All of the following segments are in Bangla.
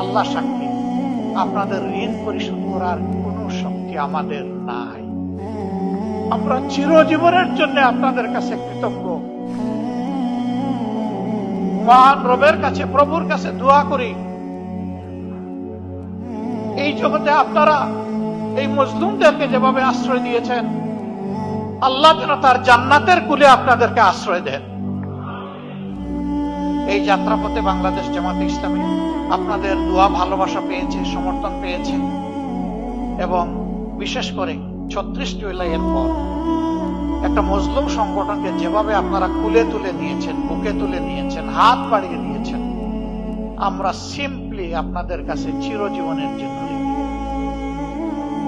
আল্লাহ সাক্ষী, আপনাদের ঋণ পরিশোধ করার কোনো শক্তি আমাদের নাই। আমরা চিরজীবনের জন্য আপনাদের কাছে কৃতজ্ঞ। মহান রবের কাছে, প্রভুর কাছে দোয়া করি, এই জগতে আপনারা এই মজলুমদেরকে যেভাবে আশ্রয় দিয়েছেন, আল্লাহ যেন তার জান্নাতের কুলে আপনাদেরকে আশ্রয় দেন। এই যাত্রাপথে বাংলাদেশ জামাতে ইসলামী আপনাদের দোয়া ভালোবাসা পেয়েছে, সমর্থন পেয়েছে, এবং বিশেষ করে 36 জুলাইয়ের পর একটা মজলুম সংগঠনকে যেভাবে আপনারা কুলে তুলে নিয়েছেন, বুকে তুলে নিয়েছেন, হাত বাড়িয়ে দিয়েছেন, আমরা সিম্পলি আপনাদের কাছে চিরজীবনের জন্য ঋণী।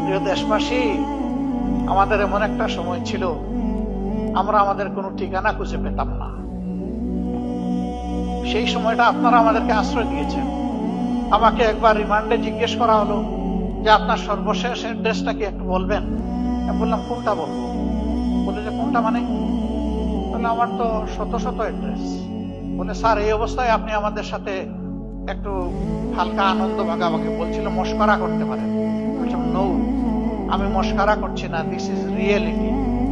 প্রিয় দেশবাসী, আমাদের এমন একটা সময় ছিল আমরা আমাদের কোনো ঠিকানা খুঁজে পেতাম না। সেই সময়টা আপনারা আমাদেরকে আশ্রয় দিয়েছেন। আমাকে একবার রিমান্ডে জিজ্ঞেস করা হলো যে আপনার সর্বশেষ অ্যাড্রেসটা কি একটু বলবেন। আমি বললাম কোনটা বলবো? বলে যে কোনটা মানে? বলে আমার তো শত শত অ্যাড্রেস। বলে স্যার, এই অবস্থায় আপনি আমাদের সাথে একটু হালকা আনন্দ ভাগাভাগি, বলছিল মস্করা করতে পারেন। বলছিলাম নো, আমি মস্করা করছি না, দিস ইজ রিয়েলিটি।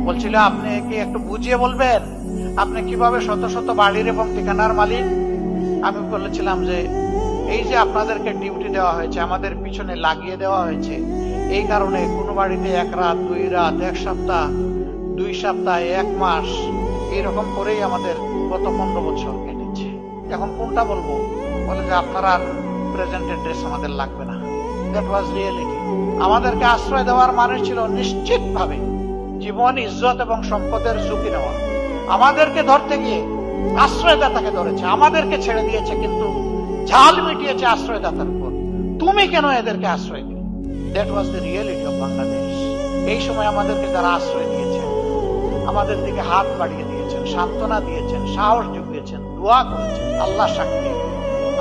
বলছিল আপনি কি একটু বুঝিয়ে বলবেন আপনি কিভাবে শত শত বাড়ির এবং ঠিকানার মালিক? আমি বলেছিলাম যে এই যে আপনাদেরকে ডিউটি দেওয়া হয়েছে, আমাদের পিছনে লাগিয়ে দেওয়া হয়েছে, এই কারণে কোনো বাড়িতে 1 রাত 2 রাত 1 সপ্তাহ 2 সপ্তাহ 1 মাস এইরকম করেই আমাদের গত 15 বছর কেটেছে। এখন কোনটা বলবো? বলে যে আপনারা প্রেজেন্ট অ্যাড্রেস আমাদের লাগবে না। That was reality. আমাদেরকে আশ্রয় দেওয়ার মানে ছিল নিশ্চিতভাবে জীবন, ইজ্জত এবং সম্পদের ঝুঁকি নেওয়া। আমাদেরকে ধরতে গিয়ে আশ্রয়দাতাকে ধরেছে, আমাদেরকে ছেড়ে দিয়েছে, কিন্তু ঝাল মিটিয়েছে আশ্রয়দাতার উপর। তুমি কেন এদেরকে আশ্রয় দিলে? That was the reality of Bangladesh. এই সময় আমাদেরকে যারা আশ্রয় দিয়েছেন, আমাদের দিকে হাত বাড়িয়ে দিয়েছেন, সান্ত্বনা দিয়েছেন, সাহস জুগিয়েছেন, দোয়া করেছেন, আল্লাহ সাক্ষী,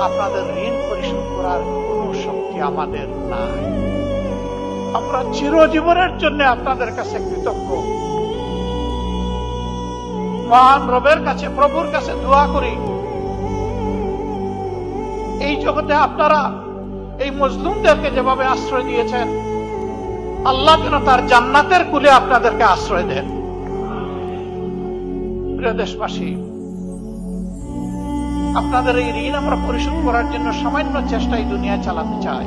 আপনাদের ঋণ পরিশোধ করার কোনো শক্তি আমাদের নাই। আমরা চিরজীবনের জন্য আপনাদের কাছে কৃতজ্ঞ। মহান রবের কাছে, প্রভুর কাছে দোয়া করি, এই জগতে আপনারা এই মজলুমদেরকে যেভাবে আশ্রয় দিয়েছেন, আল্লাহ যেন তার জান্নাতের কুলে আপনাদেরকে আশ্রয় দেন। প্রিয় দেশবাসী, আপনাদের এই ঋণ আমরা পরিশোধ করার জন্য সামান্য চেষ্টাই দুনিয়ায় চালাতে চাই।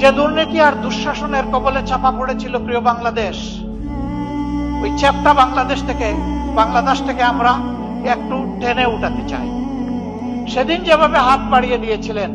যে দুর্নীতি আর দুঃশাসনের কবলে চাপা পড়েছিল প্রিয় বাংলাদেশ, ওই চ্যাপ্টা বাংলাদেশ থেকে আমরা একটু টেনে উঠাতে চাই। সেদিন যেভাবে হাত বাড়িয়ে দিয়েছিলেন,